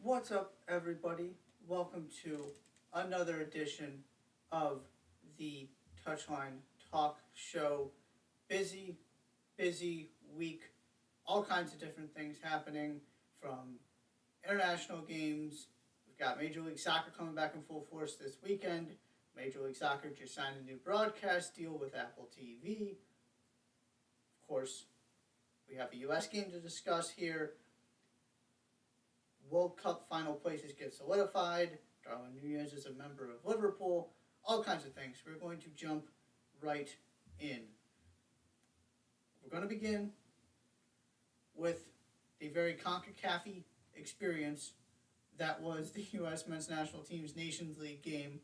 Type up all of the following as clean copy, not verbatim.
What's up, everybody? Welcome to another edition of the Touchline Talk Show. Busy week. All kinds of different things happening, from international games. We've got Major League Soccer coming back in full force this weekend. Major League Soccer just signed a new broadcast deal with Apple TV. Of course, we have a U.S. game to discuss here. World Cup final places get solidified. Darwin Núñez is a member of Liverpool. All kinds of things. We're going to jump right in. We're going to begin with the very CONCACAF-y experience that was the U.S. men's national team's Nations League game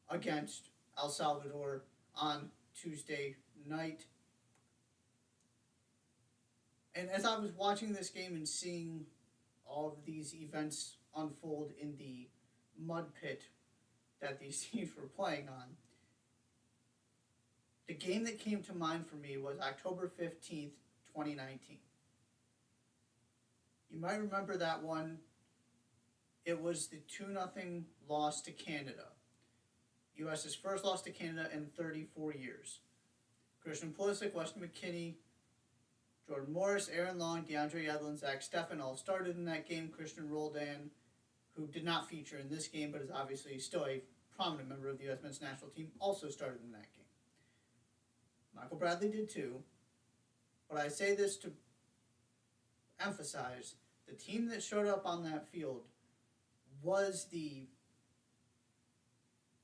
against El Salvador on Tuesday night. And as I was watching this game and seeing all of these events unfold in the mud pit that these teams were playing on, the game that came to mind for me was October 15th, 2019. You might remember that one. It was the 2-0 loss to Canada. U.S.'s first loss to Canada in 34 years. Christian Pulisic, Weston McKennie, Jordan Morris, Aaron Long, DeAndre Yedlin, Zach Steffen all started in that game. Christian Roldan, who did not feature in this game but is obviously still a prominent member of the U.S. men's national team, also started in that game. Michael Bradley did too. But I say this to emphasize the team that showed up on that field was the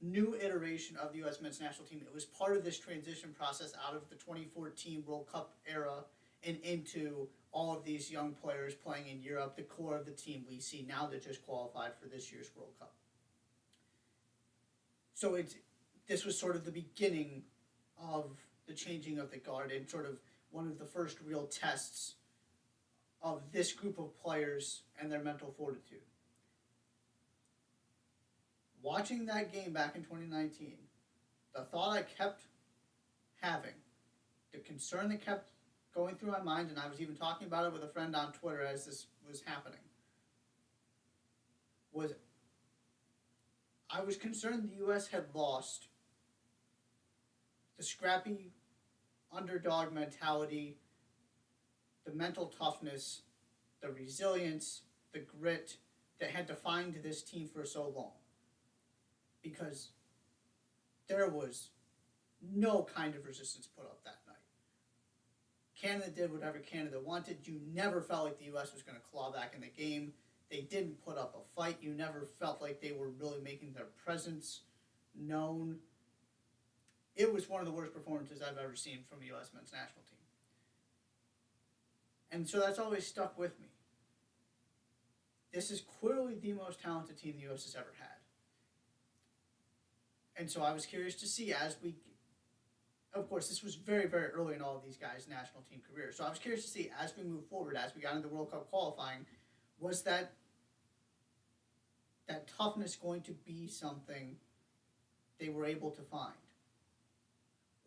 new iteration of the U.S. men's national team. It was part of this transition process out of the 2014 World Cup era and into all of these young players playing in Europe, the core of the team we see now that just qualified for this year's World Cup. So this was sort of the beginning of the changing of the guard and sort of one of the first real tests of this group of players and their mental fortitude. Watching that game back in 2019, the thought I kept having, the concern that kept going through my mind, and I was even talking about it with a friend on Twitter as this was happening, was I was concerned the U.S. had lost the scrappy underdog mentality, the mental toughness, the resilience, the grit that had defined this team for so long. Because there was no kind of resistance put up that night. Canada did whatever Canada wanted. You never felt like the U.S. was going to claw back in the game. They didn't put up a fight. You never felt like they were really making their presence known. It was one of the worst performances I've ever seen from the U.S. men's national team. And so that's always stuck with me. This is clearly the most talented team the U.S. has ever had. And so I was curious to see of course, this was very, very early in all of these guys' national team careers. So I was curious to see, as we move forward, as we got into the World Cup qualifying, was that toughness going to be something they were able to find?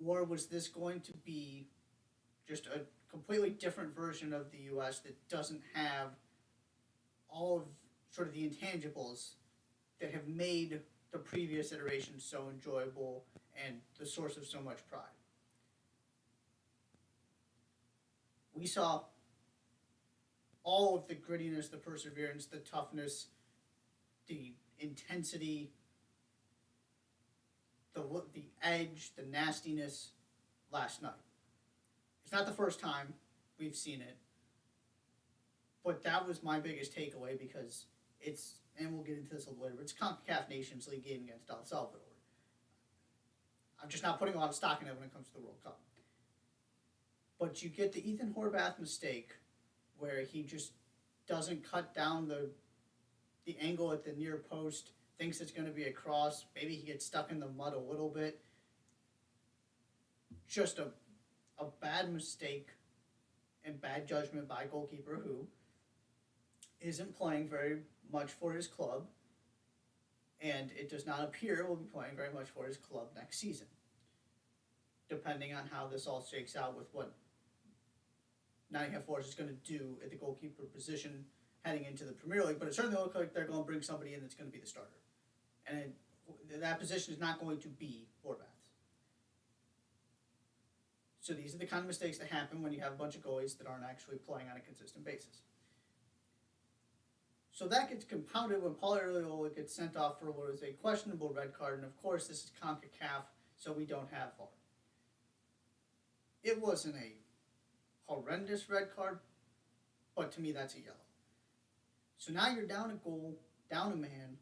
Or was this going to be just a completely different version of the U.S. that doesn't have all of sort of the intangibles that have made the previous iteration so enjoyable and the source of so much pride? We saw all of the grittiness, the perseverance, the toughness, the intensity, the edge, the nastiness last night. It's not the first time we've seen it, but that was my biggest takeaway because and we'll get into this a little later, but it's CONCACAF Nations League game against El Salvador. I'm just not putting a lot of stock in it when it comes to the World Cup. But you get the Ethan Horvath mistake where he just doesn't cut down the angle at the near post, thinks it's going to be a cross. Maybe he gets stuck in the mud a little bit. Just a bad mistake and bad judgment by a goalkeeper who isn't playing very much for his club, and it does not appear will be playing very much for his club next season, depending on how this all shakes out with what Nottingham Forest is going to do at the goalkeeper position heading into the Premier League, but it certainly looks like they're going to bring somebody in that's going to be the starter. And that position is not going to be Horvath. So these are the kind of mistakes that happen when you have a bunch of goalies that aren't actually playing on a consistent basis. So that gets compounded when Paul Arriola gets sent off for what is a questionable red card, and of course this is CONCACAF, so we don't have VAR. It wasn't a horrendous red card, but to me that's a yellow. So now you're down a goal, down a man,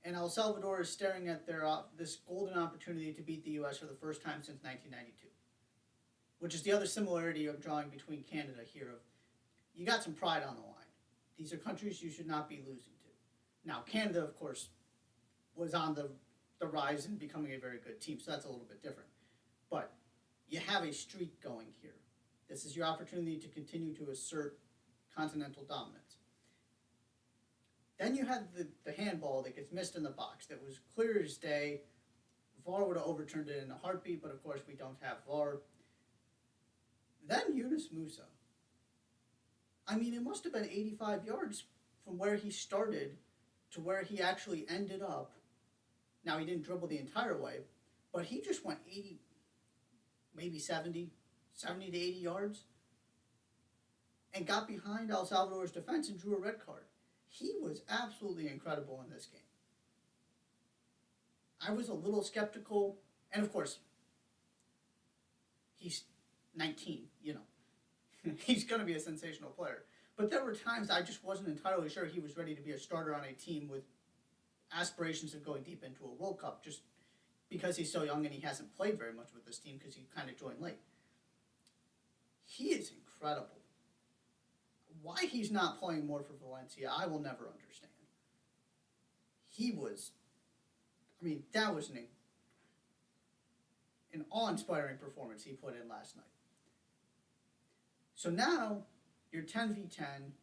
and El Salvador is staring at their this golden opportunity to beat the U.S. for the first time since 1992, which is the other similarity I'm drawing between Canada here. Of you got some pride on the line. These are countries you should not be losing to. Now, Canada, of course, was on the rise in becoming a very good team, so that's a little bit different. But you have a streak going here. This is your opportunity to continue to assert continental dominance. Then you had the handball that gets missed in the box that was clear as day. VAR would have overturned it in a heartbeat, but of course we don't have VAR. Then Yunus Musa. I mean, it must have been 85 yards from where he started to where he actually ended up. Now, he didn't dribble the entire way, but he just went 80, maybe 70 to 80 yards, and got behind El Salvador's defense and drew a red card. He was absolutely incredible in this game. I was a little skeptical, and of course, he's 19, He's going to be a sensational player. But there were times I just wasn't entirely sure he was ready to be a starter on a team with aspirations of going deep into a World Cup, just because he's so young and he hasn't played very much with this team because he kind of joined late. He is incredible. Why he's not playing more for Valencia, I will never understand. That was an awe-inspiring performance he put in last night. So now, you're 10v10.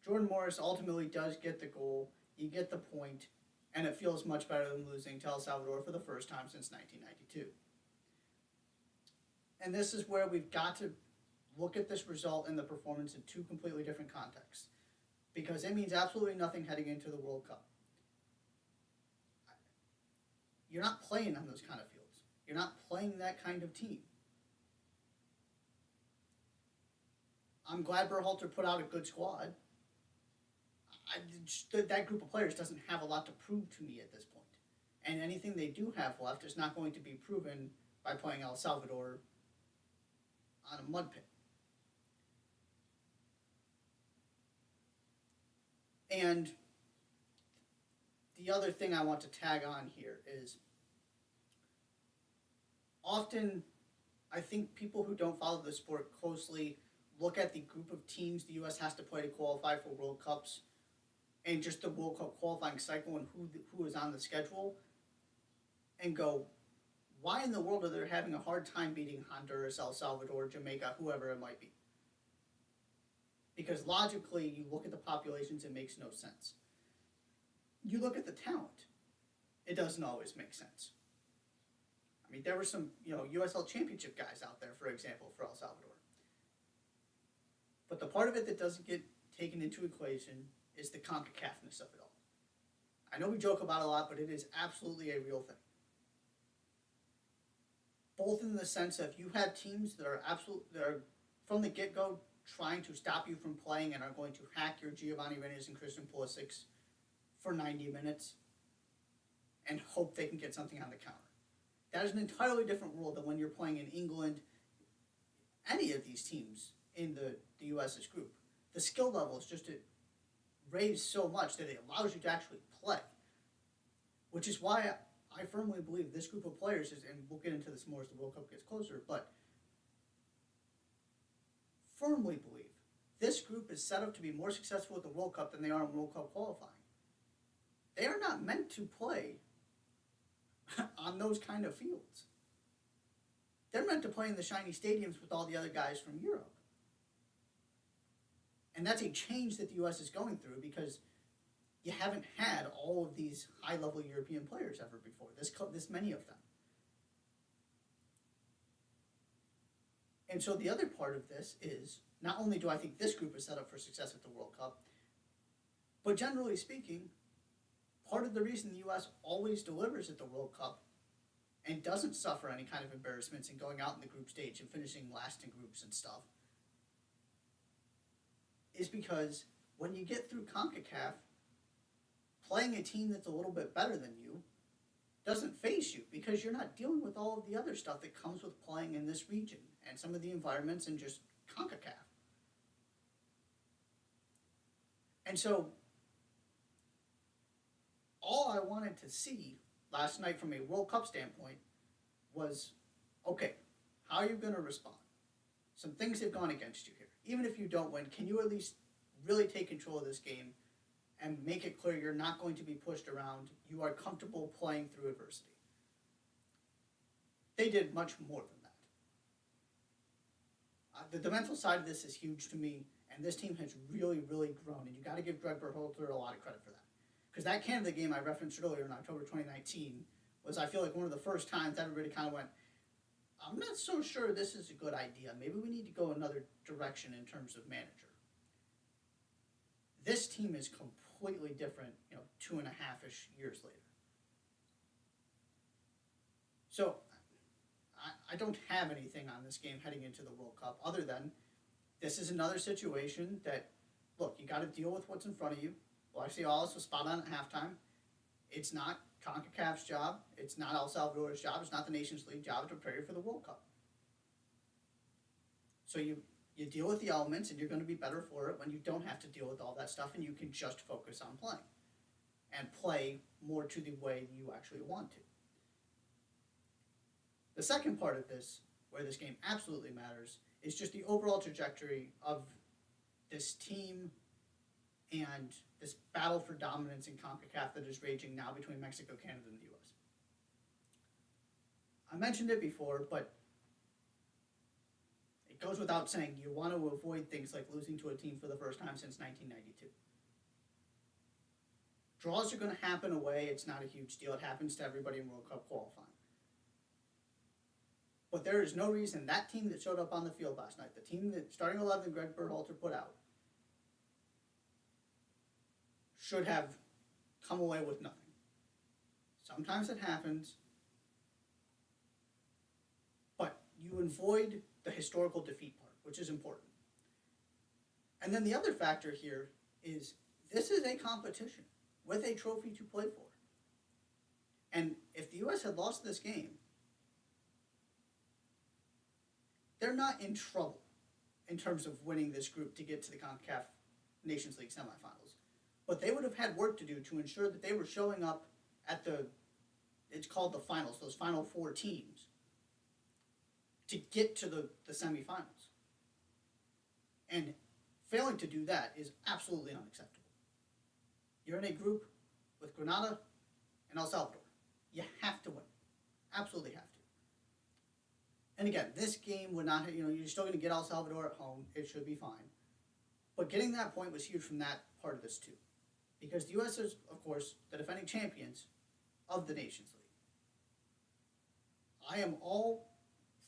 Jordan Morris ultimately does get the goal. You get the point, and it feels much better than losing to El Salvador for the first time since 1992. And this is where we've got to look at this result and the performance in two completely different contexts, because it means absolutely nothing heading into the World Cup. You're not playing on those kind of fields. You're not playing that kind of team. I'm glad Berhalter put out a good squad. That group of players doesn't have a lot to prove to me at this point. And anything they do have left is not going to be proven by playing El Salvador on a mud pit. And the other thing I want to tag on here is often I think people who don't follow the sport closely look at the group of teams the U.S. has to play to qualify for World Cups and just the World Cup qualifying cycle and who is on the schedule and go, why in the world are they having a hard time beating Honduras, El Salvador, Jamaica, whoever it might be? Because logically, you look at the populations, it makes no sense. You look at the talent, it doesn't always make sense. There were some, USL Championship guys out there, for example, for El Salvador. But the part of it that doesn't get taken into equation is the CONCACAF-ness of it all. I know we joke about it a lot, but it is absolutely a real thing. Both in the sense of you have teams that are from the get-go trying to stop you from playing and are going to hack your Giovanni Reyes and Christian Pulisic for 90 minutes and hope they can get something on the counter. That is an entirely different world than when you're playing in England, any of these teams in the U.S.'s group. The skill level is just raised so much that it allows you to actually play, which is why I firmly believe this group of players is, and we'll get into this more as the World Cup gets closer, but firmly believe this group is set up to be more successful at the World Cup than they are in World Cup qualifying. They are not meant to play on those kind of fields. They're meant to play in the shiny stadiums with all the other guys from Europe. And that's a change that the U.S. is going through because you haven't had all of these high-level European players ever before, this many of them. And so the other part of this is not only do I think this group is set up for success at the World Cup, but generally speaking, part of the reason the U.S. always delivers at the World Cup and doesn't suffer any kind of embarrassments in going out in the group stage and finishing last in groups and stuff is because when you get through CONCACAF, playing a team that's a little bit better than you doesn't faze you because you're not dealing with all of the other stuff that comes with playing in this region and some of the environments and just CONCACAF. And so all I wanted to see last night from a World Cup standpoint was, okay, how are you going to respond? Some things have gone against you here. Even if you don't win, can you at least really take control of this game and make it clear you're not going to be pushed around, you are comfortable playing through adversity? They did much more than that. The mental side of this is huge to me, and this team has really, really grown, and you got to give Greg Berhalter a lot of credit for that. Because that Canada game I referenced earlier in October 2019 was, I feel like, one of the first times everybody kind of went, I'm not so sure this is a good idea. Maybe we need to go another direction in terms of manager. This team is completely different, 2.5-ish years later. So I don't have anything on this game heading into the World Cup other than this is another situation that, look, you got to deal with what's in front of you. Well, actually, Wallace was spot on at halftime. It's not CONCACAF's job. It's not El Salvador's job. It's not the Nations League job to prepare for the World Cup. So you deal with the elements, and you're going to be better for it when you don't have to deal with all that stuff, and you can just focus on playing and play more to the way you actually want to. The second part of this, where this game absolutely matters, is just the overall trajectory of this team and this battle for dominance in CONCACAF that is raging now between Mexico, Canada, and the U.S. I mentioned it before, but it goes without saying you want to avoid things like losing to a team for the first time since 1992. Draws are going to happen away. It's not a huge deal. It happens to everybody in World Cup qualifying. But there is no reason that team that showed up on the field last night, the team that starting 11 Greg Berhalter put out, should have come away with nothing. Sometimes it happens, but you avoid the historical defeat part, which is important. And then the other factor here is this is a competition with a trophy to play for. And if the U.S. had lost this game, they're not in trouble in terms of winning this group to get to the CONCACAF Nations League semifinals. But they would have had work to do to ensure that they were showing up at it's called the finals, those final 4 teams, to get to the semifinals. And failing to do that is absolutely unacceptable. You're in a group with Grenada and El Salvador. You have to win. Absolutely have to. And again, this game would not, you're still going to get El Salvador at home. It should be fine. But getting that point was huge from that part of this too. Because the U.S. is, of course, the defending champions of the Nations League. I am all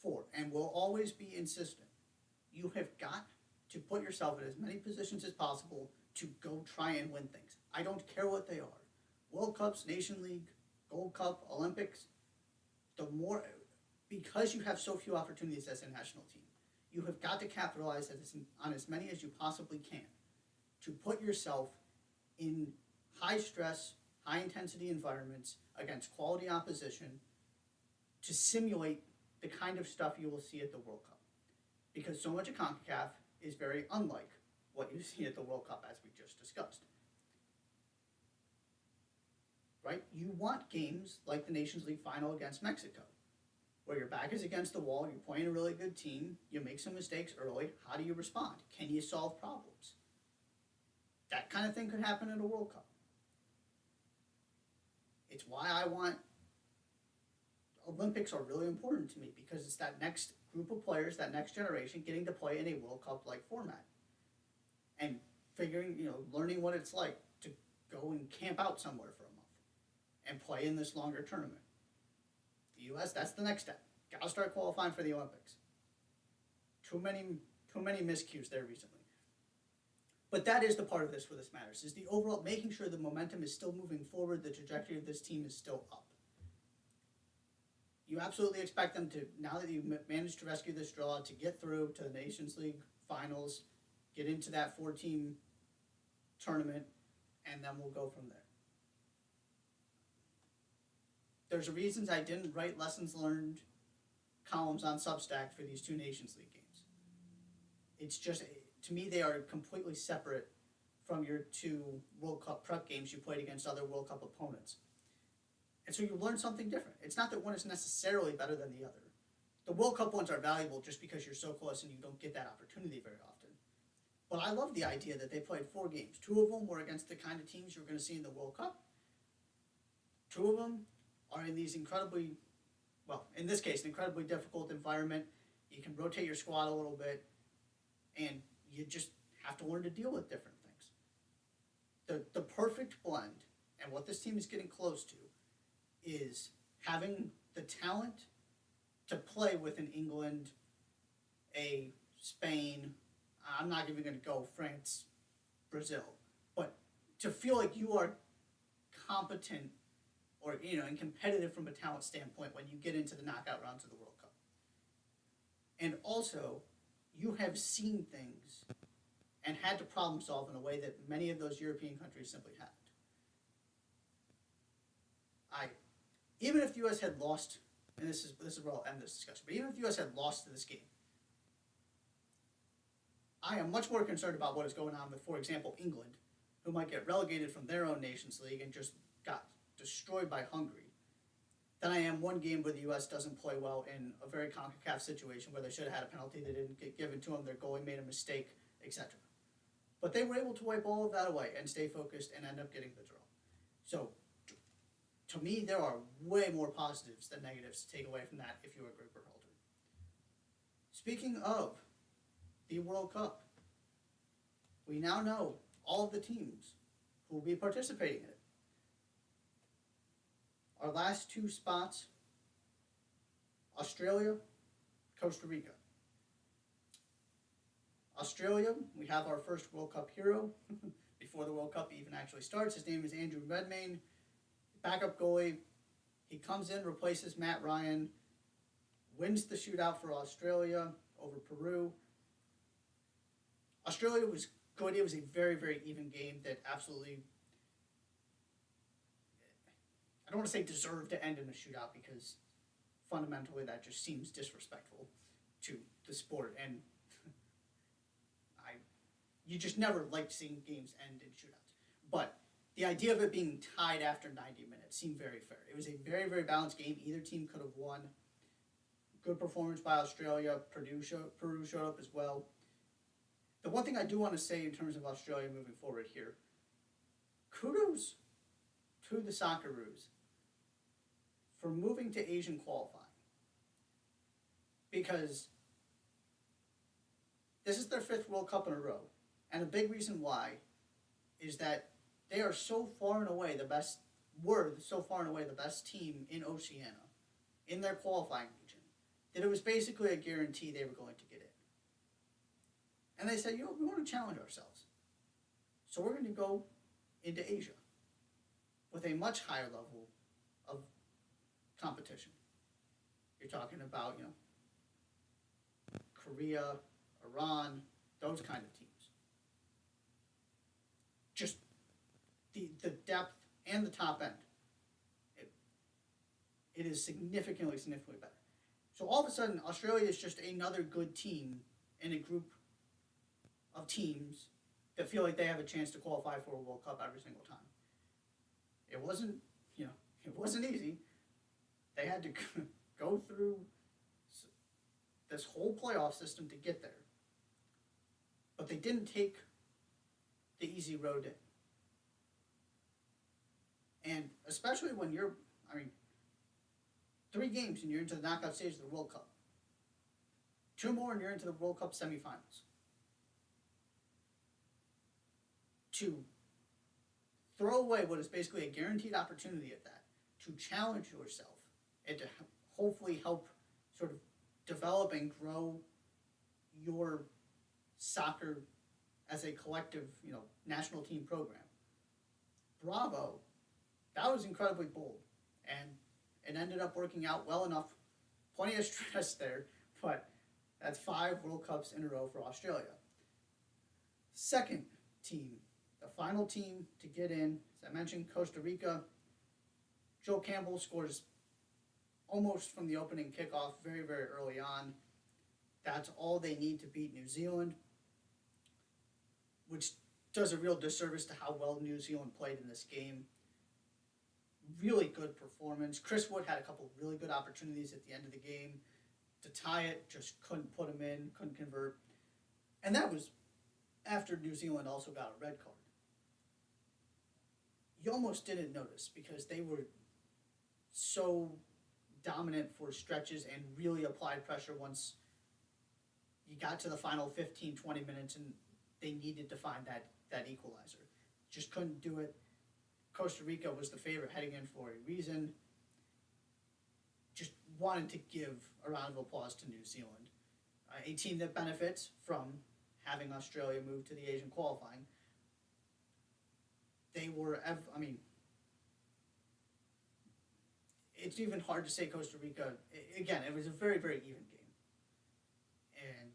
for and will always be insistent. You have got to put yourself in as many positions as possible to go try and win things. I don't care what they are. World Cups, Nation League, Gold Cup, Olympics. Because you have so few opportunities as a national team, you have got to capitalize on as many as you possibly can to put yourself in high-stress, high-intensity environments against quality opposition to simulate the kind of stuff you will see at the World Cup. Because so much of CONCACAF is very unlike what you see at the World Cup, as we just discussed. Right? You want games like the Nations League final against Mexico, where your back is against the wall, you're playing a really good team, you make some mistakes early, how do you respond? Can you solve problems? That kind of thing could happen in a World Cup. It's why I want Olympics are really important to me, because it's that next group of players, that next generation, getting to play in a World Cup-like format. And figuring, learning what it's like to go and camp out somewhere for a month and play in this longer tournament. The U.S., that's the next step. Got to start qualifying for the Olympics. Too many too many miscues there recently. But that is the part of this where this matters, is the overall making sure the momentum is still moving forward, the trajectory of this team is still up. You absolutely expect them to, now that you've managed to rescue this draw, to get through to the Nations League finals, get into that 4-team tournament, and then we'll go from there. There's reasons I didn't write lessons learned columns on Substack for these 2 Nations League games. It's just, to me, they are completely separate from your 2 World Cup prep games you played against other World Cup opponents. And so you learn something different. It's not that one is necessarily better than the other. The World Cup ones are valuable just because you're so close and you don't get that opportunity very often. But I love the idea that they played 4 games. 2 of them were against the kind of teams you're going to see in the World Cup. 2 of them are in these incredibly, well, in this case, an incredibly difficult environment. You can rotate your squad a little bit, and you just have to learn to deal with different things. The perfect blend, and what this team is getting close to, is having the talent to play with an England, a Spain, I'm not even going to go France, Brazil, but to feel like you are competent or, and competitive from a talent standpoint when you get into the knockout rounds of the World Cup. And also, you have seen things and had to problem solve in a way that many of those European countries simply haven't. Even if the U.S. had lost, and this is where I'll end this discussion, but even if the U.S. had lost to this game, I am much more concerned about what is going on with, for example, England, who might get relegated from their own Nations League and just got destroyed by Hungary, than I am one game where the U.S. doesn't play well in a very CONCACAF situation where they should have had a penalty that didn't get given to them, their goalie made a mistake, etc. But they were able to wipe all of that away and stay focused and end up getting the draw. So, to me, there are way more positives than negatives to take away from that if you're a group holder. Speaking of the World Cup, we now know all of the teams who will be participating in it. Our last 2 spots, Australia, Costa Rica. Australia, we have our first World Cup hero before the World Cup even actually starts. His name is Andrew Redmayne. Backup goalie, he comes in, replaces Matt Ryan, wins the shootout for Australia over Peru. Australia was good. It was a very, very even game that absolutely, I don't want to say deserved to end in a shootout because fundamentally that just seems disrespectful to the sport. And you just never liked seeing games end in shootouts. But the idea of it being tied after 90 minutes seemed very fair. It was a very, very balanced game. Either team could have won. Good performance by Australia. Peru showed up as well. The one thing I do want to say in terms of Australia moving forward here, kudos to the Socceroos for moving to Asian qualifying. Because this is their 5th World Cup in a row. And a big reason why is that they are so far and away the best team in Oceania, in their qualifying region, that it was basically a guarantee they were going to get in. And they said, we want to challenge ourselves. So we're going to go into Asia with a much higher level of competition. You're talking about, Korea, Iran, those kind of teams. Just the depth and the top end. It is significantly better. So all of a sudden, Australia is just another good team in a group of teams that feel like they have a chance to qualify for a World Cup every single time. It wasn't easy. They had to go through this whole playoff system to get there. But they didn't take the easy road in. And especially when 3 games and you're into the knockout stage of the World Cup. 2 more and you're into the World Cup semifinals. To throw away what is basically a guaranteed opportunity at that, to challenge yourself, and to hopefully help sort of develop and grow your soccer as a collective, national team program. Bravo. That was incredibly bold. And it ended up working out well enough. Plenty of stress there, but that's 5 World Cups in a row for Australia. Second team, the final team to get in, as I mentioned, Costa Rica. Joe Campbell scores almost from the opening kickoff very, very early on. That's all they need to beat New Zealand, which does a real disservice to how well New Zealand played in this game. Really good performance. Chris Wood had a couple really good opportunities at the end of the game to tie it, just couldn't put them in, couldn't convert. And that was after New Zealand also got a red card. You almost didn't notice because they were so dominant for stretches and really applied pressure once you got to the final 15, 20 minutes and they needed to find that equalizer. Just couldn't do it. Costa Rica was the favorite heading in for a reason. Just wanted to give a round of applause to New Zealand, a team that benefits from having Australia move to the Asian qualifying. They were, it's even hard to say Costa Rica, again, it was a very, very even game. And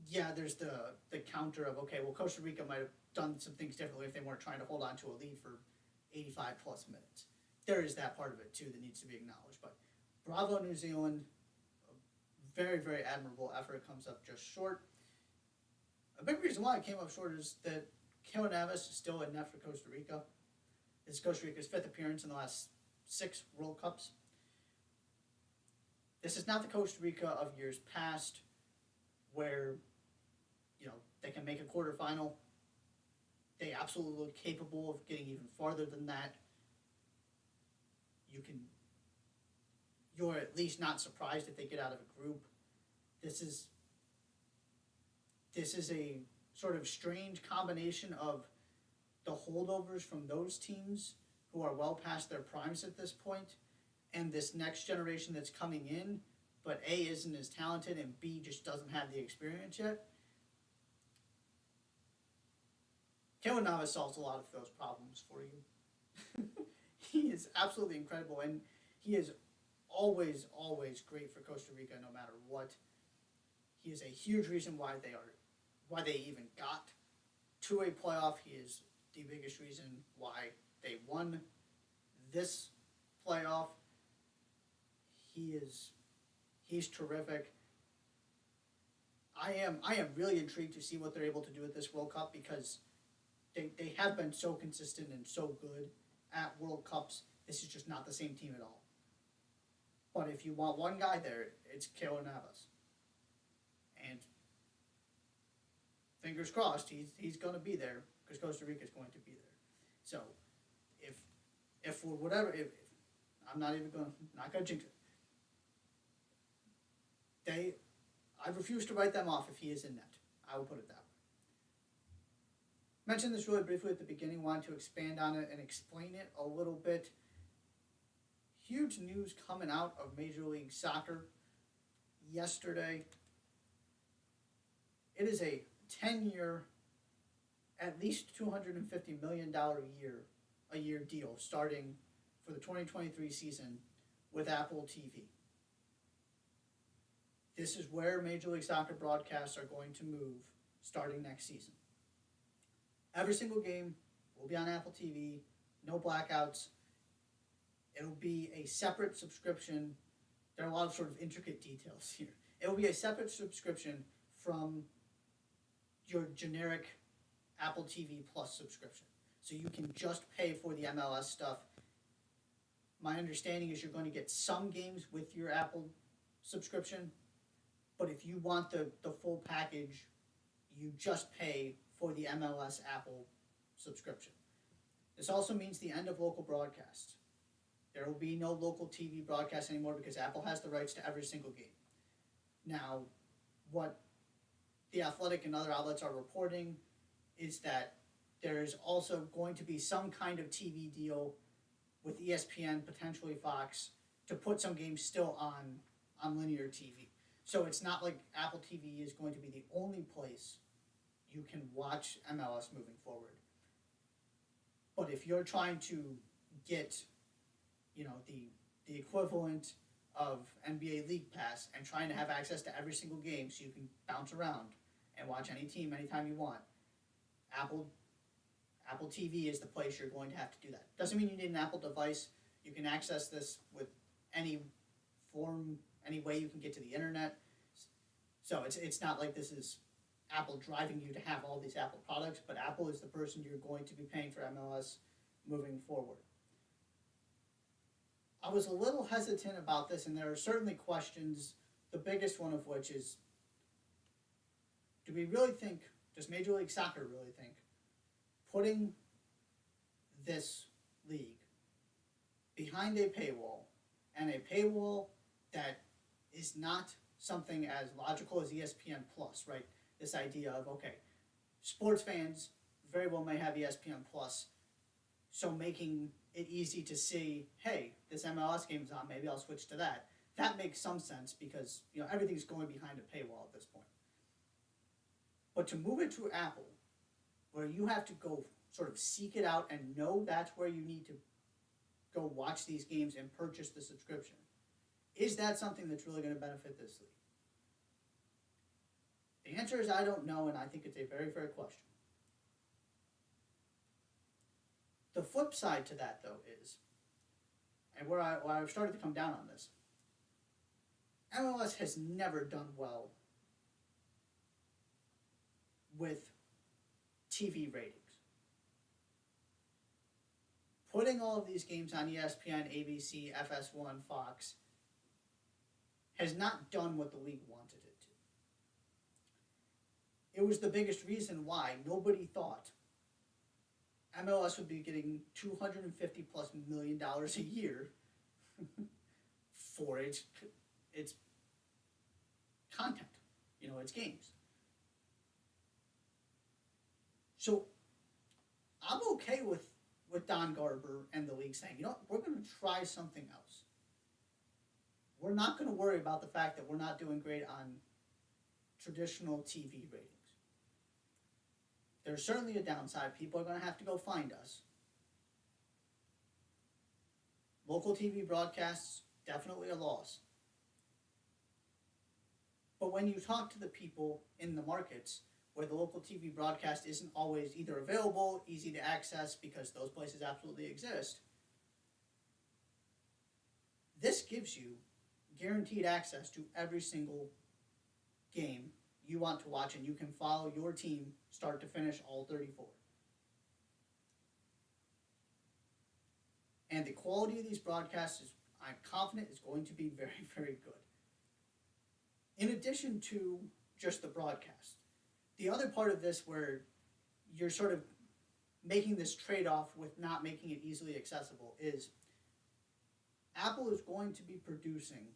yeah, there's the counter of, okay, well, Costa Rica might have done some things differently if they weren't trying to hold on to a lead for 85 plus minutes. There is that part of it too that needs to be acknowledged. But bravo, New Zealand. A very, very admirable effort. Comes up just short. A big reason why it came up short is that Keylor Navas is still in net for Costa Rica. This is Costa Rica's 5th appearance in the last 6 World Cups. This is not the Costa Rica of years past where, they can make a quarterfinal. They absolutely look capable of getting even farther than that. You're at least not surprised if they get out of a group. This is a sort of strange combination of the holdovers from those teams who are well past their primes at this point, and this next generation that's coming in, but A, isn't as talented, and B, just doesn't have the experience yet. Keylor Navas solves a lot of those problems for you. He is absolutely incredible, and he is always, always great for Costa Rica no matter what. He is a huge reason why they even got to a playoff. He is the biggest reason why they won this playoff. He's terrific. I am really intrigued to see what they're able to do at this World Cup because they have been so consistent and so good at World Cups. This is just not the same team at all. But if you want one guy there, it's Keylor Navas. And fingers crossed, he's going to be there because Costa Rica is going to be there. So if for whatever, if I'm not going to jinx it. I refuse to write them off if he is in net. I will put it that way. Mentioned this really briefly at the beginning, wanted to expand on it and explain it a little bit. Huge news coming out of Major League Soccer yesterday. It is a 10-year, at least $250 million a year deal starting for the 2023 season with Apple TV. This is where Major League Soccer broadcasts are going to move starting next season. Every single game will be on Apple TV, no blackouts. It'll be a separate subscription. There are a lot of sort of intricate details here. It will be a separate subscription from your generic Apple TV Plus subscription. So you can just pay for the MLS stuff. My understanding is you're going to get some games with your Apple subscription, but if you want the full package, you just pay for the MLS Apple subscription. This also means the end of local broadcasts. There will be no local TV broadcasts anymore because Apple has the rights to every single game. Now, what The Athletic and other outlets are reporting is that there is also going to be some kind of TV deal with ESPN, potentially Fox, to put some games still on linear TV. So it's not like Apple TV is going to be the only place you can watch MLS moving forward. But if you're trying to get, the equivalent of NBA League Pass and trying to have access to every single game so you can bounce around and watch any team anytime you want, Apple TV is the place you're going to have to do that. Doesn't mean you need an Apple device. You can access this with any way you can get to the internet. So it's not like this is Apple driving you to have all these Apple products, but Apple is the person you're going to be paying for MLS moving forward. I was a little hesitant about this, and there are certainly questions, the biggest one of which is, do we really think, does Major League Soccer really think, putting this league behind a paywall, and a paywall that is not something as logical as ESPN Plus, right? This idea of, okay, sports fans very well may have ESPN Plus, so making it easy to see, hey, this MLS game's on, maybe I'll switch to that. That makes some sense because everything's going behind a paywall at this point. But to move it to Apple, where you have to go sort of seek it out and know that's where you need to go watch these games and purchase the subscription, is that something that's really going to benefit this league? The answer is I don't know, and I think it's a very fair question. The flip side to that, though, is, and where I've started to come down on this, MLS has never done well with TV ratings. Putting all of these games on ESPN, ABC, FS1, Fox has not done what the league wanted it to. It was the biggest reason why nobody thought MLS would be getting $250+ million a year for its content, its games. So I'm okay with Don Garber and the league saying, we're going to try something else. We're not going to worry about the fact that we're not doing great on traditional TV ratings. There's certainly a downside. People are going to have to go find us. Local TV broadcasts, definitely a loss. But when you talk to the people in the markets where the local TV broadcast isn't always either available, easy to access, because those places absolutely exist, this gives you guaranteed access to every single game you want to watch, and you can follow your team start to finish, all 34. And the quality of these broadcasts, I'm confident, is going to be very, very good. In addition to just the broadcast, the other part of this where you're sort of making this trade-off with not making it easily accessible is Apple is going to be producing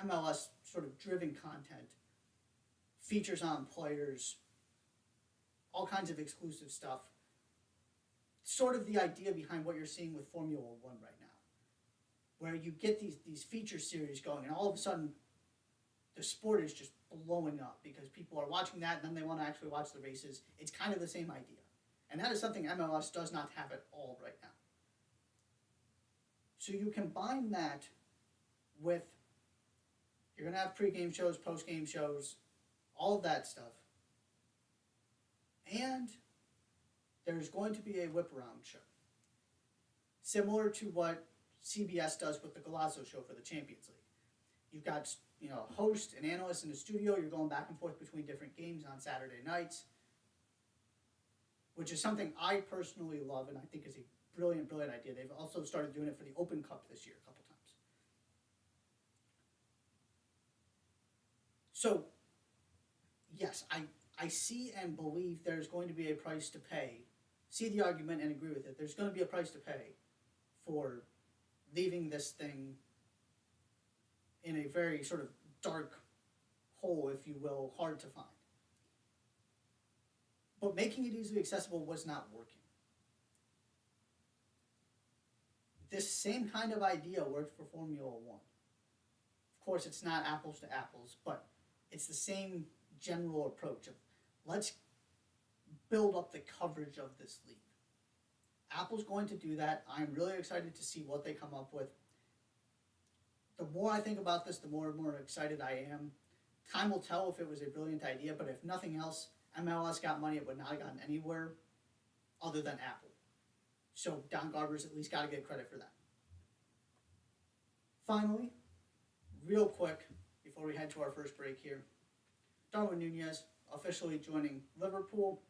MLS sort of driven content, features on players, all kinds of exclusive stuff. Sort of the idea behind what you're seeing with Formula One right now, where you get these feature series going, and all of a sudden the sport is just blowing up because people are watching that and then they want to actually watch the races. It's kind of the same idea. And that is something MLS does not have at all right now. So you combine that with, you're going to have pre-game shows, post-game shows, all of that stuff. And there's going to be a whip-around show. Similar to what CBS does with the Golazo show for the Champions League. You've got a host, an analyst in the studio. You're going back and forth between different games on Saturday nights, which is something I personally love and I think is a brilliant, brilliant idea. They've also started doing it for the Open Cup this year a couple times. So, yes, I see and believe there's going to be a price to pay. See the argument and agree with it. There's going to be a price to pay for leaving this thing in a very sort of dark hole, if you will, hard to find. But making it easily accessible was not working. This same kind of idea worked for Formula One. Of course, it's not apples to apples, but it's the same general approach of let's build up the coverage of this league. Apple's going to do that. I'm really excited to see what they come up with. The more I think about this, the more and more excited I am. Time will tell if it was a brilliant idea, but if nothing else, MLS got money it would not have gotten anywhere other than Apple. So Don Garber's at least got to get credit for that. Finally, real quick, before we head to our first break here, Darwin Nunez officially joining Liverpool.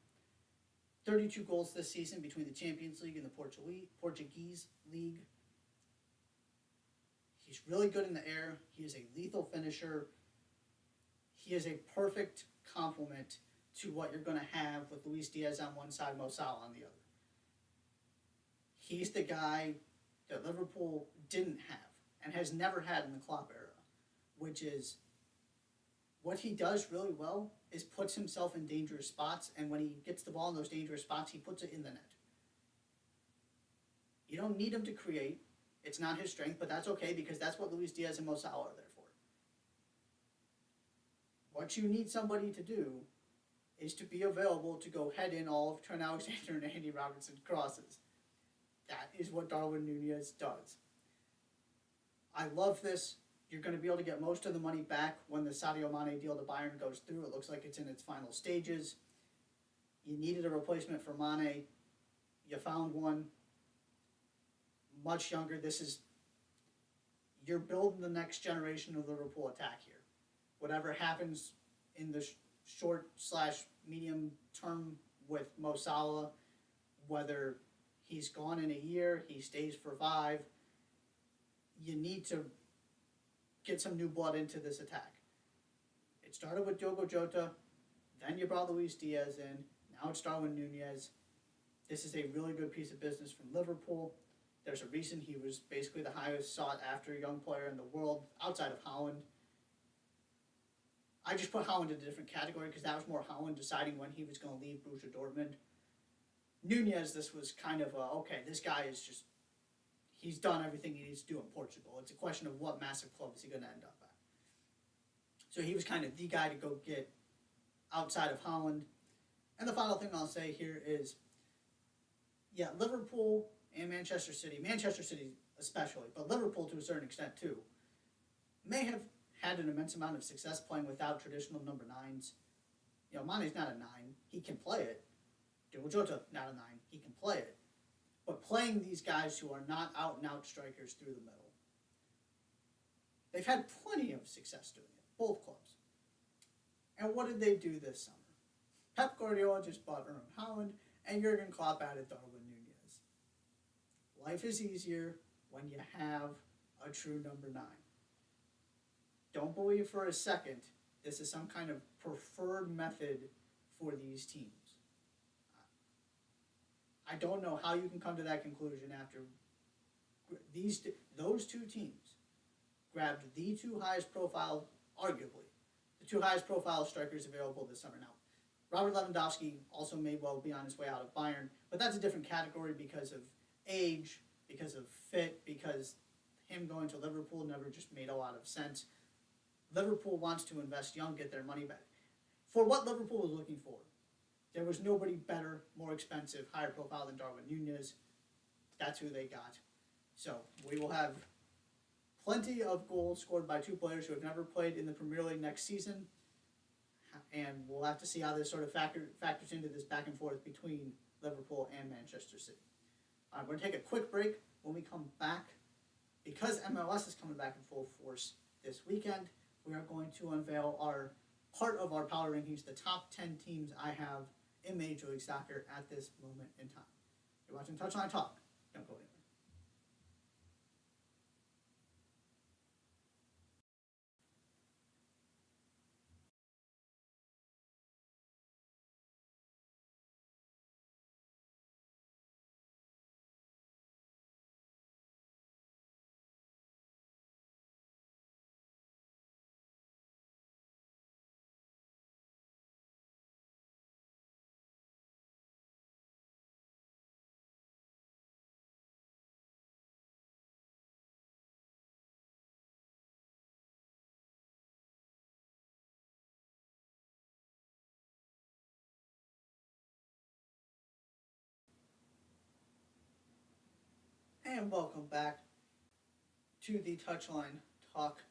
32 goals this season between the Champions League and the Portuguese League. He's really good in the air. He is a lethal finisher. He is a perfect complement to what you're going to have with Luis Diaz on one side, Mo Salah on the other. He's the guy that Liverpool didn't have and has never had in the Klopp era, which is what he does really well is puts himself in dangerous spots, and when he gets the ball in those dangerous spots, he puts it in the net. You don't need him to create. It's not his strength, but that's okay because that's what Luis Diaz and Mo Salah are there for. What you need somebody to do is to be available to go head in all of Trent Alexander and Andy Robertson's crosses. That is what Darwin Nunez does. I love this. You're going to be able to get most of the money back when the Sadio Mane deal to Bayern goes through. It looks like it's in its final stages. You needed a replacement for Mane. You found one. Much younger. You're building the next generation of Liverpool attack here. Whatever happens in the short/medium term with Mo Salah, whether he's gone in a year, he stays for 5, you need to get some new blood into this attack. It started with Diogo Jota, then you brought Luis Diaz in, now it's Darwin Nunez. This is a really good piece of business from Liverpool. There's a reason he was basically the highest sought after young player in the world outside of Haaland. I just put Haaland in a different category because that was more Haaland deciding when he was going to leave Borussia Dortmund. Nunez, this was kind of this guy is just, he's done everything he needs to do in Portugal. It's a question of what massive club is he going to end up at. So he was kind of the guy to go get outside of Haaland. And the final thing I'll say here is, Liverpool and Manchester City especially, but Liverpool to a certain extent too, may have had an immense amount of success playing without traditional number 9s. Mane's not a 9. He can play it. Diogo Jota, not a 9. He can play it. But playing these guys who are not out-and-out strikers through the middle, they've had plenty of success doing it, both clubs. And what did they do this summer? Pep Guardiola just bought Erling Haaland, and Jurgen Klopp added Darwin Nunez. Life is easier when you have a true number 9. Don't believe for a second this is some kind of preferred method for these teams. I don't know how you can come to that conclusion after those two teams grabbed the two highest profile, arguably, the two highest profile strikers available this summer. Now, Robert Lewandowski also may well be on his way out of Bayern, but that's a different category because of age, because of fit, because him going to Liverpool never just made a lot of sense. Liverpool wants to invest young, get their money back. For what Liverpool was looking for, there was nobody better, more expensive, higher profile than Darwin Nunez. That's who they got. So we will have plenty of goals scored by two players who have never played in the Premier League next season. And we'll have to see how this sort of factors into this back and forth between Liverpool and Manchester City. All right, we're going to take a quick break. When we come back, because MLS is coming back in full force this weekend, we are going to unveil part of our power rankings, the top 10 teams I have in Major League Soccer at this moment in time. You're watching Touchline Talk. Don't go anywhere. And welcome back to the Touchline Talk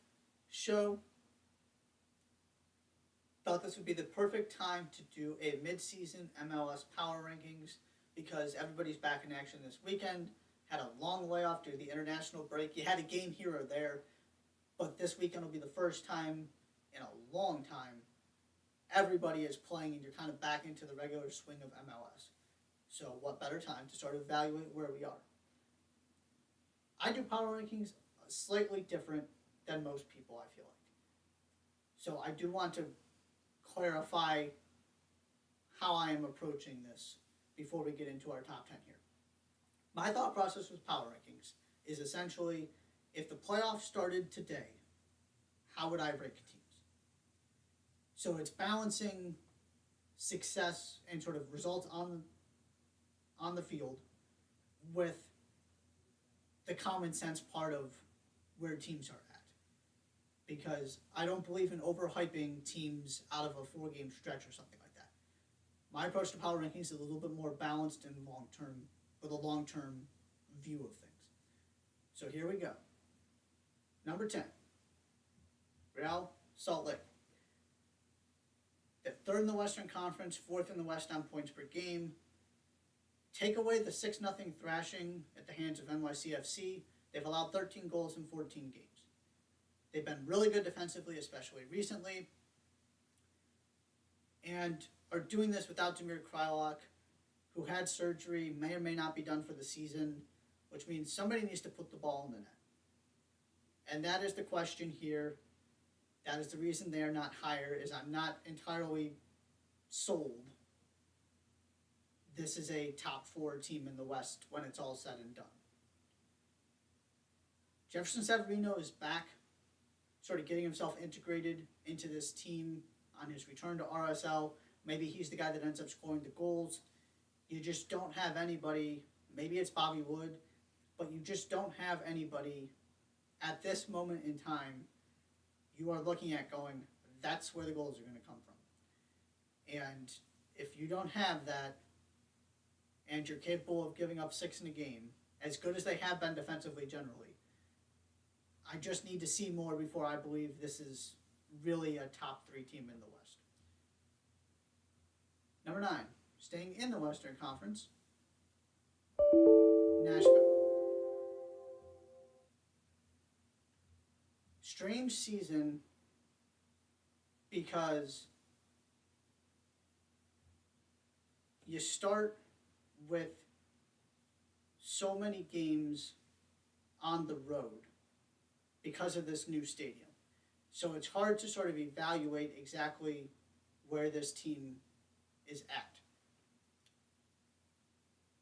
show. Thought this would be the perfect time to do a mid-season MLS power rankings because everybody's back in action this weekend. Had a long layoff due to the international break. You had a game here or there, but this weekend will be the first time in a long time everybody is playing and you're kind of back into the regular swing of MLS. So what better time to start evaluating where we are. I do power rankings slightly different than most people, I feel like. So I do want to clarify how I am approaching this before we get into our top 10 here. My thought process with power rankings is essentially, if the playoffs started today, how would I rank teams? So it's balancing success and sort of results on the field with the common sense part of where teams are at. Because I don't believe in overhyping teams out of a 4-game stretch or something like that. My approach to power rankings is a little bit more balanced and long-term, with a long-term view of things. So here we go. Number 10, Real Salt Lake. They're third in the Western Conference, fourth in the West on points per game. Take away the 6-0 thrashing at the hands of NYCFC. They've allowed 13 goals in 14 games. They've been really good defensively, especially recently, and are doing this without Damir Kreilach, who had surgery, may or may not be done for the season, which means somebody needs to put the ball in the net. And that is the question here. That is the reason they are not higher, is I'm not entirely sold. This is a top 4 team in the West when it's all said and done. Jefferson Severino is back, sort of getting himself integrated into this team on his return to RSL. Maybe he's the guy that ends up scoring the goals. You just don't have anybody, maybe it's Bobby Wood, but you just don't have anybody at this moment in time you are looking at going, that's where the goals are going to come from. And if you don't have that, and you're capable of giving up 6 in a game, as good as they have been defensively generally, I just need to see more before I believe this is really a top 3 team in the West. Number 9, staying in the Western Conference, Nashville. Strange season because you start with so many games on the road because of this new stadium. So it's hard to sort of evaluate exactly where this team is at.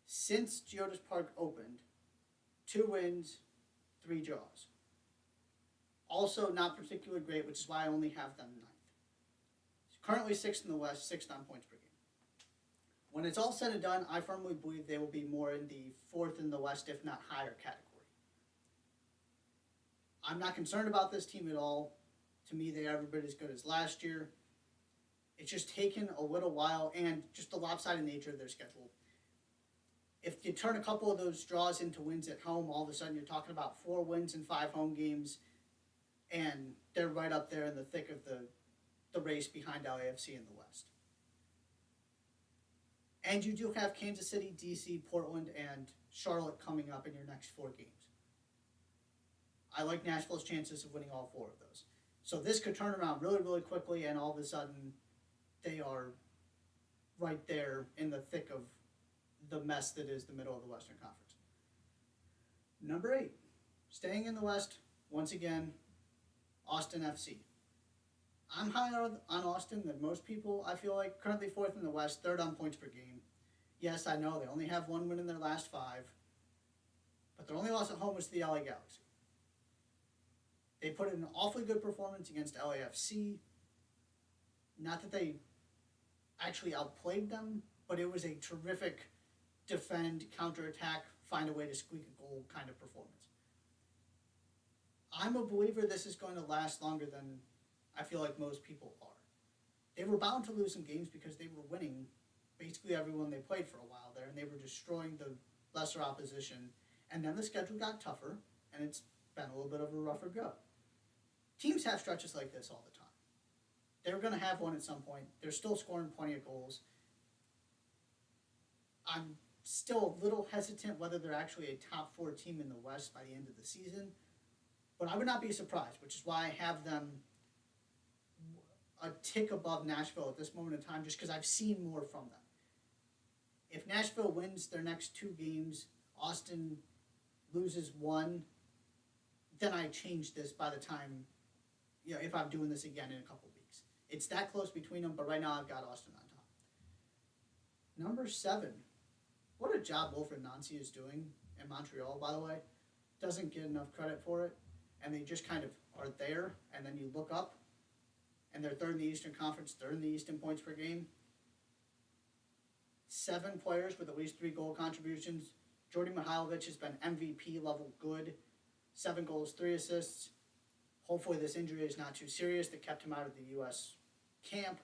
Since Geodis Park opened, 2 wins, 3 draws. Also not particularly great, which is why I only have them 9th. Currently 6th in the West, 6th on points per game. When it's all said and done, I firmly believe they will be more in the 4th in the West, if not higher category. I'm not concerned about this team at all. To me, they are every bit as good as last year. It's just taken a little while, and just the lopsided nature of their schedule. If you turn a couple of those draws into wins at home, all of a sudden you're talking about 4 wins in 5 home games, and they're right up there in the thick of the race behind LAFC in the West. And you do have Kansas City, DC, Portland, and Charlotte coming up in your next 4 games. I like Nashville's chances of winning all 4 of those. So this could turn around really, really quickly, and all of a sudden they are right there in the thick of the mess that is the middle of the Western Conference. Number 8, staying in the West, once again, Austin FC. I'm higher on Austin than most people, I feel like. Currently 4th in the West, 3rd on points per game. Yes, I know they only have 1 win in their last 5, but their only loss at home was to the LA Galaxy. They put in an awfully good performance against LAFC. Not that they actually outplayed them, but it was a terrific defend, counterattack, find a way to squeak a goal kind of performance. I'm a believer this is going to last longer than I feel like most people are. They were bound to lose some games because they were winning basically everyone they played for a while there, and they were destroying the lesser opposition, And then the schedule got tougher, and it's been a little bit of a rougher go. Teams have stretches like this all the time. They're going to have one at some point. They're still scoring plenty of goals. I'm still a little hesitant whether they're actually a top 4 team in the West by the end of the season, but I would not be surprised, which is why I have them a tick above Nashville at this moment in time, just because I've seen more from them. If Nashville wins their next 2 games, Austin loses 1, then I change this by the time, if I'm doing this again in a couple weeks. It's that close between them, but right now I've got Austin on top. Number 7. What a job Wilfred Nancy is doing in Montreal, by the way. Doesn't get enough credit for it, and they just kind of are there, and then you look up, and they're third in the Eastern Conference, third in the East in points per game. 7 players with at least 3 goal contributions. Jordy Mihailovic has been MVP level good. 7 goals, 3 assists. Hopefully this injury is not too serious that kept him out of the U.S. camp.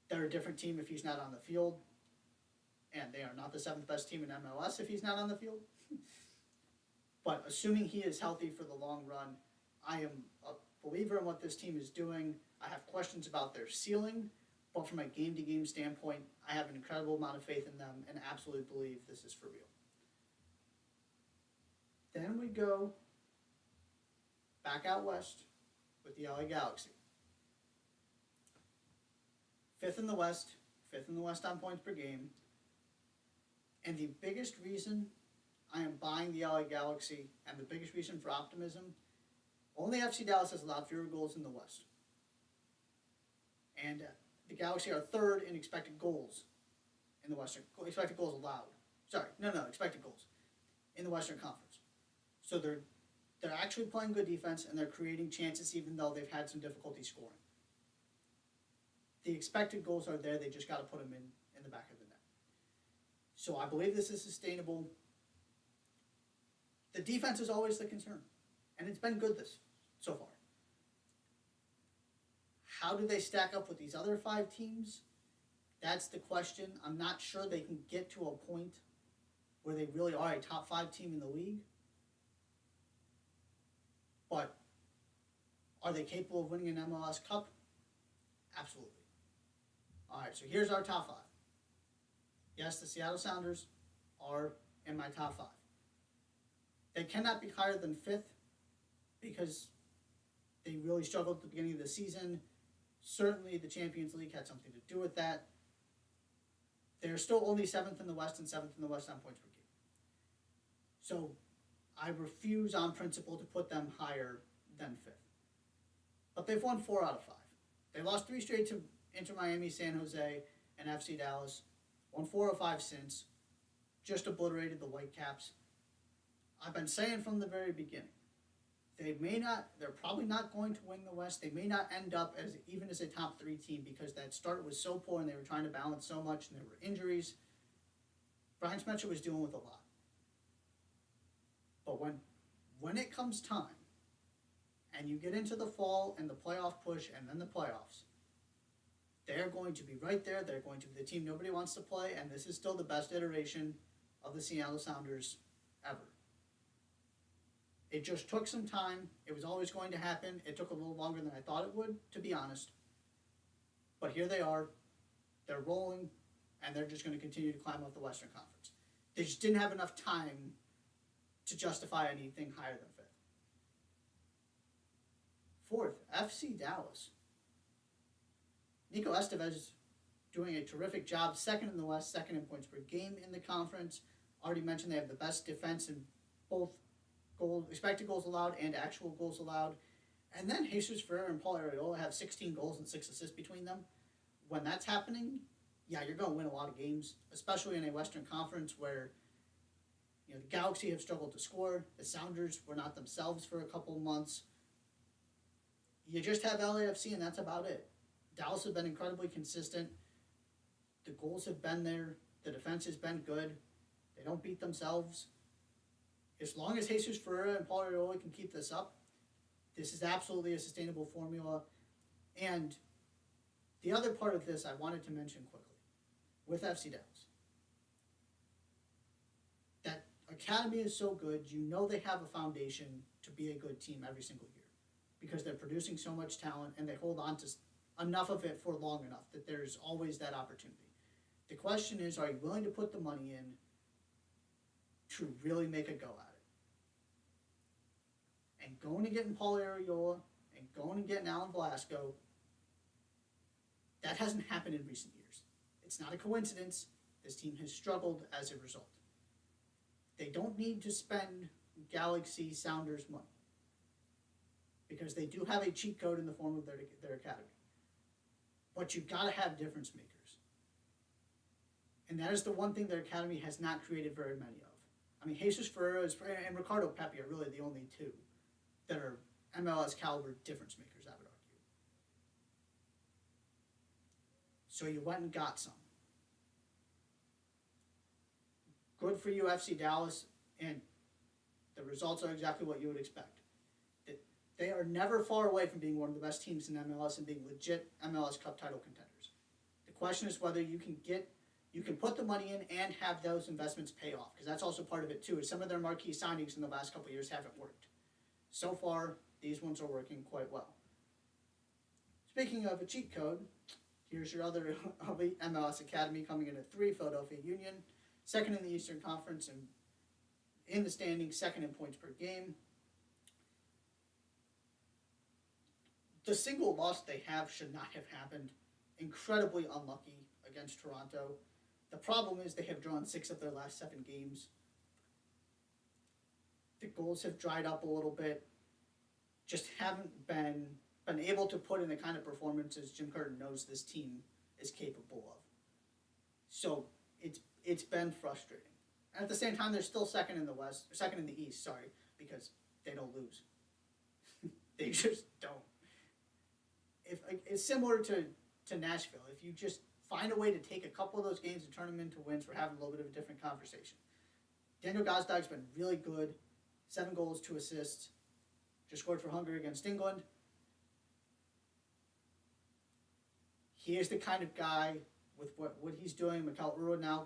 They're a different team if he's not on the field. And they are not the 7th best team in MLS if he's not on the field. But assuming he is healthy for the long run, I am a believer in what this team is doing. I have questions about their ceiling, but from a game-to-game standpoint, I have an incredible amount of faith in them and absolutely believe this is for real. Then we go back out west with the LA Galaxy. 5th in the West on points per game. And the biggest reason I am buying the LA Galaxy and the biggest reason for optimism, only FC Dallas has allowed fewer goals in the West. And the Galaxy are 3rd in expected goals in the Western, expected goals allowed. Expected goals in the Western Conference. So they're actually playing good defense and they're creating chances even though they've had some difficulty scoring. The expected goals are there, they just got to put them in the back of the net. So I believe this is sustainable. The defense is always the concern, and it's been good this so far. How do they stack up with these other 5 teams? That's the question. I'm not sure they can get to a point where they really are a top 5 team in the league. But are they capable of winning an MLS Cup? Absolutely. All right, so here's our top 5. Yes, the Seattle Sounders are in my top 5. They cannot be higher than 5th because they really struggled at the beginning of the season. Certainly the Champions League had something to do with that. They're still only 7th in the West and 7th in the West on points per game. So I refuse on principle to put them higher than 5th. But they've won 4 out of 5. They lost 3 straight to Inter Miami, San Jose, and FC Dallas. Won 4 of 5 since. Just obliterated the Whitecaps. I've been saying from the very beginning, they're probably not going to win the West. They may not end up even as a top 3 team because that start was so poor and they were trying to balance so much and there were injuries. Brian Smetcher was dealing with a lot. But when it comes time and you get into the fall and the playoff push and then the playoffs, they're going to be right there. They're going to be the team nobody wants to play, and this is still the best iteration of the Seattle Sounders ever. It just took some time. It was always going to happen. It took a little longer than I thought it would, to be honest. But here they are. They're rolling, and they're just going to continue to climb up the Western Conference. They just didn't have enough time to justify anything higher than 5th. 4th, FC Dallas. Nico Estevez doing a terrific job, 2nd in the West, 2nd in points per game in the conference. Already mentioned they have the best defense in both expected goals allowed and actual goals allowed. And then Jesus Ferreira and Paul Arriola have 16 goals and 6 assists between them. When that's happening, yeah, you're going to win a lot of games, especially in a Western Conference where the Galaxy have struggled to score. The Sounders were not themselves for a couple months. You just have LAFC, and that's about it. Dallas has been incredibly consistent. The goals have been there. The defense has been good. They don't beat themselves. As long as Jesus Ferreira and Paul Arriola can keep this up, this is absolutely a sustainable formula. And the other part of this I wanted to mention quickly with FC Dallas. That academy is so good, you know they have a foundation to be a good team every single year because they're producing so much talent and they hold on to enough of it for long enough that there's always that opportunity. The question is, are you willing to put the money in to really make a go at it? And going and getting Paul Arriola and going and getting Alan Velasco, that hasn't happened in recent years. It's not a coincidence. This team has struggled as a result. They don't need to spend Galaxy Sounders money because they do have a cheat code in the form of their academy. But you've got to have difference makers. And that is the one thing their academy has not created very many of. I mean, Jesus Ferreira and Ricardo Pepi are really the only two that are MLS caliber difference makers, I would argue. So you went and got some. Good for you, FC Dallas, and the results are exactly what you would expect. They are never far away from being one of the best teams in MLS and being legit MLS Cup title contenders. The question is whether you can put the money in and have those investments pay off, because that's also part of it too. Is some of their marquee signings in the last couple of years haven't worked. So far, these ones are working quite well. Speaking of a cheat code, here's your other elite MLS Academy coming in at 3, Philadelphia Union, second in the Eastern Conference and in the standings, second in points per game. The single loss they have should not have happened. Incredibly unlucky against Toronto. The problem is they have drawn 6 of their last 7 games. The goals have dried up a little bit. Just haven't been able to put in the kind of performances Jim Curtin knows this team is capable of. So it's been frustrating. And at the same time, they're still second in the East, because they don't lose. They just don't. It's similar to Nashville. If you just find a way to take a couple of those games and turn them into wins, we're having a little bit of a different conversation. Daniel Gazdag's been really good. 7 goals, 2 assists. Just scored for Hungary against England. He is the kind of guy with what he's doing. Mikel Uro now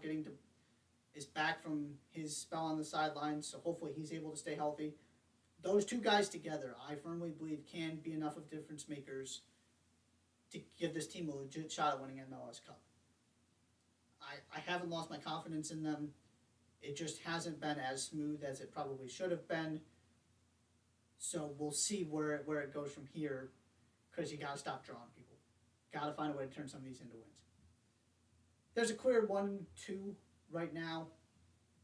is back from his spell on the sidelines, so hopefully he's able to stay healthy. Those 2 guys together, I firmly believe, can be enough of difference makers to give this team a legit shot at winning MLS Cup. I haven't lost my confidence in them. It just hasn't been as smooth as it probably should have been. So we'll see where it goes from here, because you got to stop drawing people. Got to find a way to turn some of these into wins. There's a clear 1-2 right now.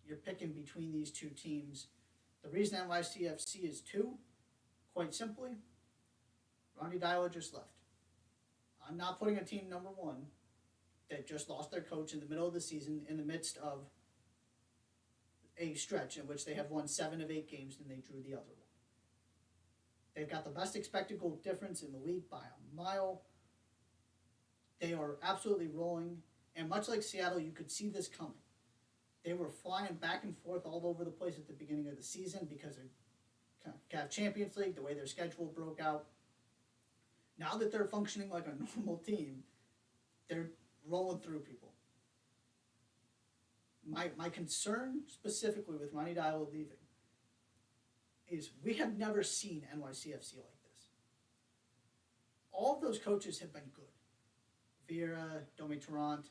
You're picking between these 2 teams. The reason NYCFC is 2, quite simply, Ronnie Dyla just left. I'm not putting a team number 1 that just lost their coach in the middle of the season in the midst of a stretch in which they have won 7 of 8 games and they drew the other one. They've got the best expected goal difference in the league by a mile. They are absolutely rolling, and much like Seattle, you could see this coming. They were flying back and forth all over the place at the beginning of the season because of CAF Champions League, the way their schedule broke out. Now that they're functioning like a normal team, they're rolling through people. My concern specifically with Ronnie Dyla leaving is we have never seen NYCFC like this. All of those coaches have been good. Vieira, Domi Tarrant.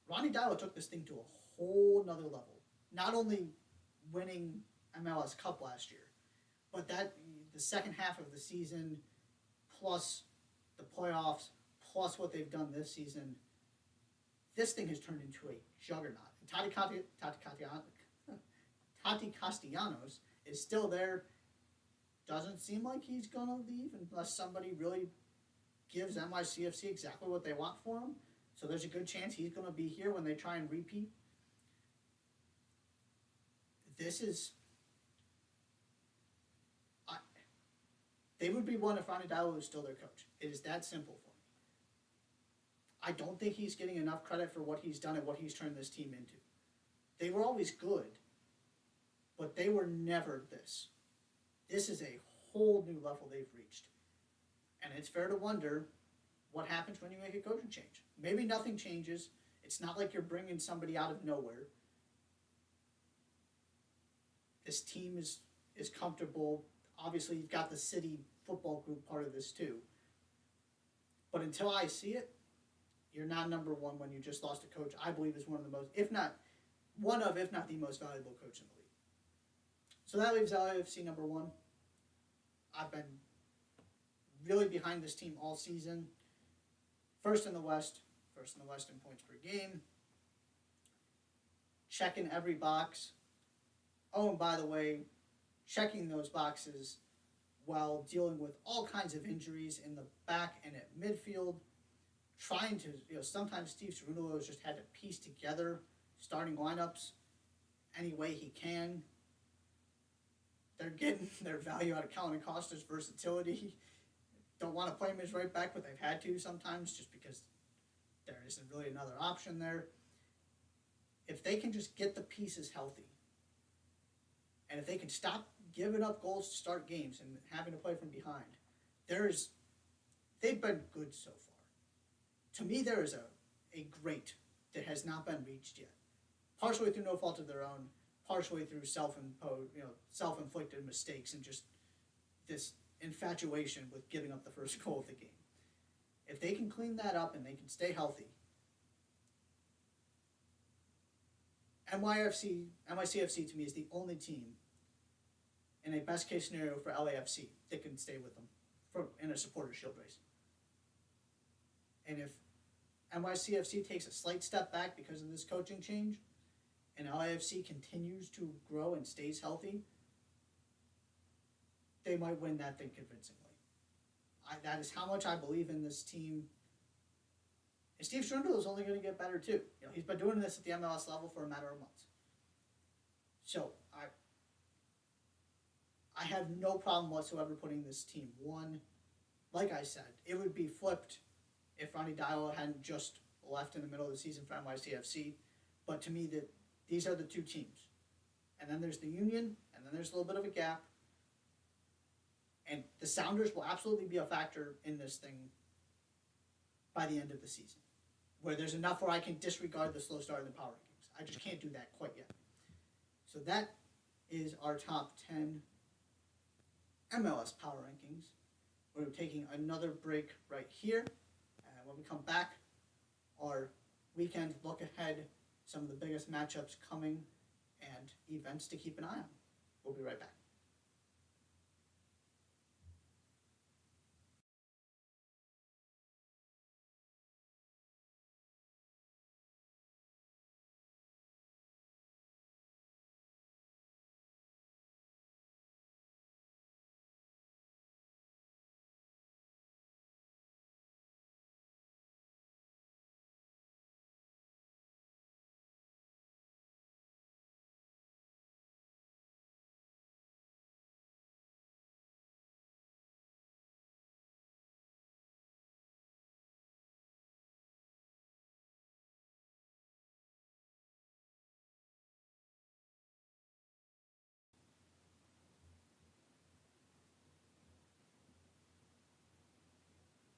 Ronnie Dyla took this thing to a whole nother level. Not only winning MLS Cup last year, but the second half of the season, plus the playoffs, plus what they've done this season, this thing has turned into a juggernaut. And Tati Castellanos is still there. Doesn't seem like he's going to leave unless somebody really gives NYCFC exactly what they want for him. So there's a good chance he's going to be here when they try and repeat. They would be one if Ronnie Dyla was still their coach. It is that simple for me. I don't think he's getting enough credit for what he's done and what he's turned this team into. They were always good, but they were never this. This is a whole new level they've reached. And it's fair to wonder what happens when you make a coaching change. Maybe nothing changes. It's not like you're bringing somebody out of nowhere. This team is comfortable. Obviously, you've got the city football group part of this too. But until I see it, you're not number one when you just lost a coach. I believe is one of the most, if not the most valuable coach in the league. So that leaves LAFC number one. I've been really behind this team all season. First in the West in points per game. Checking every box. Oh, and by the way, checking those boxes while dealing with all kinds of injuries in the back and at midfield. Trying to, sometimes Steve Cerundolo has just had to piece together starting lineups any way he can. They're getting their value out of Calvin Acosta's versatility. Don't want to play him as right back, but they've had to sometimes just because there isn't really another option there. If they can just get the pieces healthy, and if they can stop giving up goals to start games and having to play from behind, they've been good so far. To me, there is a great that has not been reached yet. Partially through no fault of their own, partially through self-inflicted mistakes and just this infatuation with giving up the first goal of the game. If they can clean that up and they can stay healthy, NYCFC to me is the only team in a best case scenario for LAFC that can stay with them in a supporter shield race. And if NYCFC takes a slight step back because of this coaching change, and LAFC continues to grow and stays healthy, they might win that thing convincingly. That is how much I believe in this team. And Steve Cerundolo is only going to get better too. He's been doing this at the MLS level for a matter of months. So I have no problem whatsoever putting this team one. Like I said, it would be flipped if Ronnie Diallo hadn't just left in the middle of the season for NYCFC. But to me, these are the two teams. And then there's the Union, and then there's a little bit of a gap. And the Sounders will absolutely be a factor in this thing by the end of the season, where there's enough where I can disregard the slow start in the power rankings. I just can't do that quite yet. So that is our top 10 MLS power rankings. We're taking another break right here. And when we come back, our weekend look ahead, some of the biggest matchups coming, and events to keep an eye on. We'll be right back.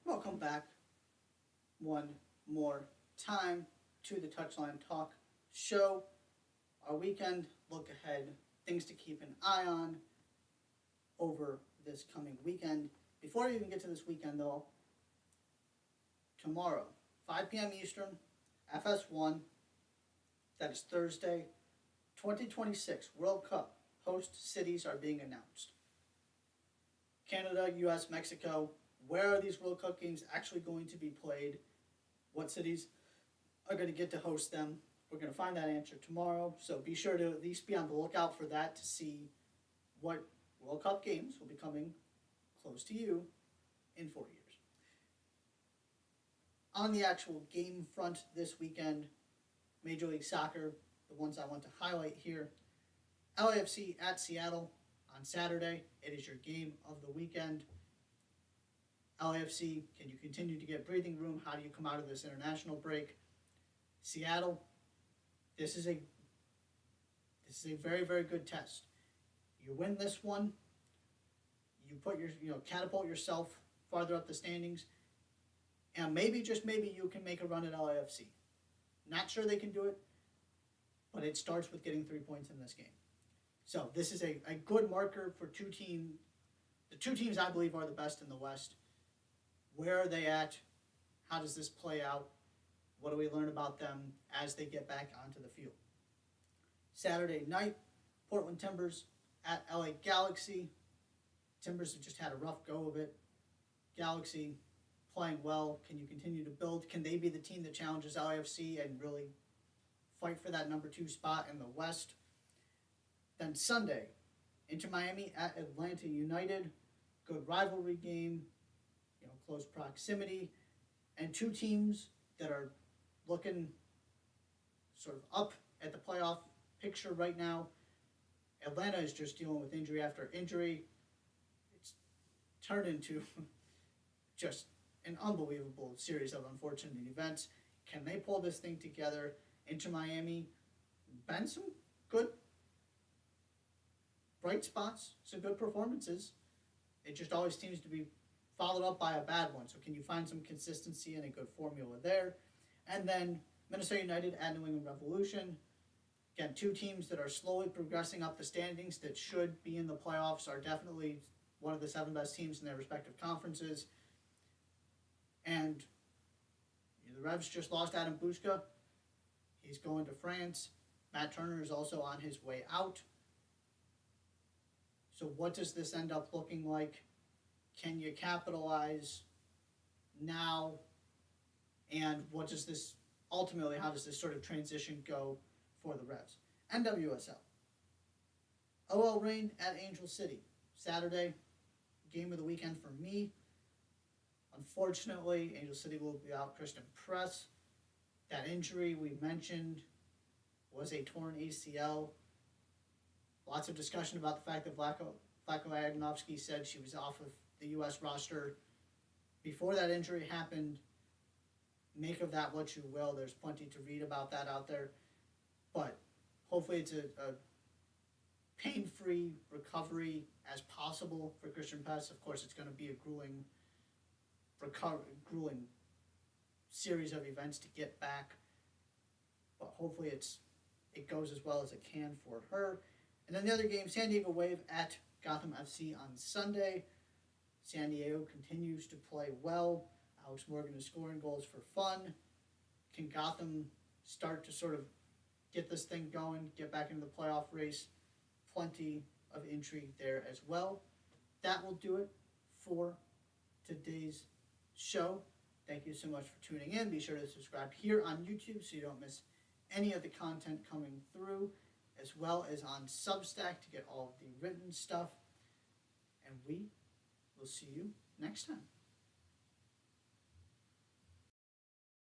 Welcome back one more time to the Touchline Talk show. Our weekend look ahead, things to keep an eye on over this coming weekend. Before we even get to this weekend though, tomorrow, 5 p.m. Eastern, FS1, that is Thursday, 2026 World Cup host cities are being announced. Canada, US, Mexico. Where are these World Cup games actually going to be played? What cities are going to get to host them? We're going to find that answer tomorrow, so be sure to at least be on the lookout for that to see what World Cup games will be coming close to you in 4 years. On the actual game front this weekend, Major League Soccer, the ones I want to highlight here, LAFC at Seattle on Saturday. It is your game of the weekend. LAFC, can you continue to get breathing room? How do you come out of this international break? Seattle, this is a very, very good test. You win this one, you put catapult yourself farther up the standings, and maybe, just maybe, you can make a run at LAFC. Not sure they can do it, but it starts with getting 3 points in this game. So this is a good marker for the two teams I believe are the best in the West. Where are they at? How does this play out? What do we learn about them as they get back onto the field? Saturday night, Portland Timbers at LA Galaxy. Timbers have just had a rough go of it. Galaxy playing well. Can you continue to build? Can they be the team that challenges LAFC and really fight for that number 2 spot in the West? Then Sunday, Inter Miami at Atlanta United. Good rivalry game, close proximity, and two teams that are looking sort of up at the playoff picture right now. Atlanta is just dealing with injury after injury. It's turned into just an unbelievable series of unfortunate events. Can they pull this thing together? Inter Miami, been some good bright spots, some good performances. It just always seems to be followed up by a bad one. So can you find some consistency and a good formula there? And then Minnesota United at New England Revolution. Again, two teams that are slowly progressing up the standings that should be in the playoffs, are definitely one of the 7 best teams in their respective conferences. And the Revs just lost Adam Bushka. He's going to France. Matt Turner is also on his way out. So what does this end up looking like? Can you capitalize now? And what does this, ultimately, how does this sort of transition go for the Revs? NWSL. OL Reign at Angel City. Saturday, game of the weekend for me. Unfortunately, Angel City will be out Christian Press. That injury we mentioned was a torn ACL. Lots of discussion about the fact that Vlatko Agnovsky said she was off of the U.S. roster before that injury happened. Make of that what you will. There's plenty to read about that out there. But hopefully it's a pain-free recovery as possible for Christian Press. Of course, it's going to be a grueling series of events to get back. But hopefully it goes as well as it can for her. And then the other game, San Diego Wave at Gotham FC on Sunday. San Diego continues to play well. Alex Morgan is scoring goals for fun. Can Gotham start to sort of get this thing going, get back into the playoff race? Plenty of intrigue there as well. That will do it for today's show. Thank you so much for tuning in. Be sure to subscribe here on YouTube so you don't miss any of the content coming through, as well as on Substack to get all of the written stuff. And we will see you next time.